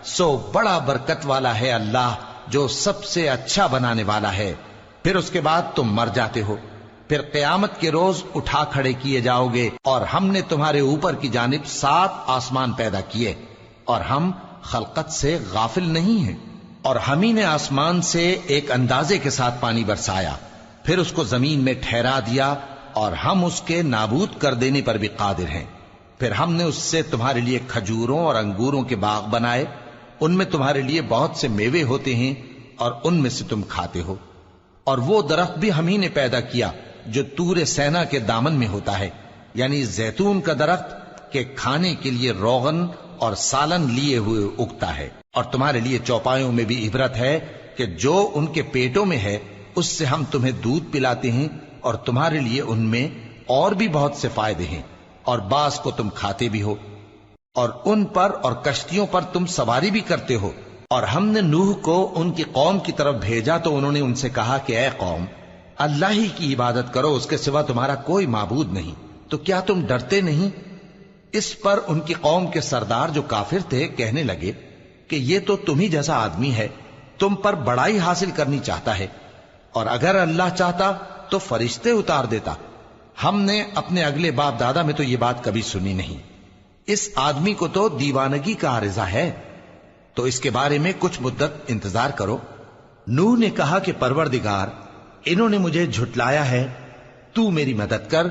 سو بڑا برکت والا ہے اللہ جو سب سے اچھا بنانے والا ہے۔ پھر اس کے بعد تم مر جاتے ہو، پھر قیامت کے روز اٹھا کھڑے کیے جاؤ گے، اور ہم نے تمہارے اوپر کی جانب 7 آسمان پیدا کیے، اور ہم خلقت سے غافل نہیں ہیں۔ اور ہم ہی نے آسمان سے ایک اندازے کے ساتھ پانی برسایا، پھر اس کو زمین میں ٹھہرا دیا، اور ہم اس کے نابود کر دینے پر بھی قادر ہیں۔ پھر ہم نے اس سے تمہارے لیے کھجوروں اور انگوروں کے باغ بنائے، ان میں تمہارے لیے بہت سے میوے ہوتے ہیں، اور ان میں سے تم کھاتے ہو۔ اور وہ درخت بھی ہم ہی نے پیدا کیا جو طور سینا کے دامن میں ہوتا ہے، یعنی زیتون کا درخت کہ کھانے کے لیے روغن اور سالن لیے ہوئے اگتا ہے۔ اور تمہارے لیے چوپایوں میں بھی عبرت ہے کہ جو ان کے پیٹوں میں ہے اس سے ہم تمہیں دودھ پلاتے ہیں، اور تمہارے لیے ان میں اور بھی بہت سے فائدے ہیں، اور بعض کو تم کھاتے بھی ہو، اور ان پر اور کشتیوں پر تم سواری بھی کرتے ہو۔ اور ہم نے نوح کو ان کی قوم کی طرف بھیجا تو انہوں نے ان سے کہا کہ اے قوم، اللہ ہی کی عبادت کرو، اس کے سوا تمہارا کوئی معبود نہیں، تو کیا تم ڈرتے نہیں؟ اس پر ان کی قوم کے سردار جو کافر تھے کہنے لگے کہ یہ تو تم ہی جیسا آدمی ہے، تم پر بڑائی حاصل کرنی چاہتا ہے، اور اگر اللہ چاہتا تو فرشتے اتار دیتا۔ ہم نے اپنے اگلے باپ دادا میں تو یہ بات کبھی سنی نہیں، اس آدمی کو تو دیوانگی کا عارضہ ہے، تو اس کے بارے میں کچھ مدت انتظار کرو۔ نوح نے کہا کہ پروردگار، انہوں نے مجھے جھٹلایا ہے، تو میری مدد کر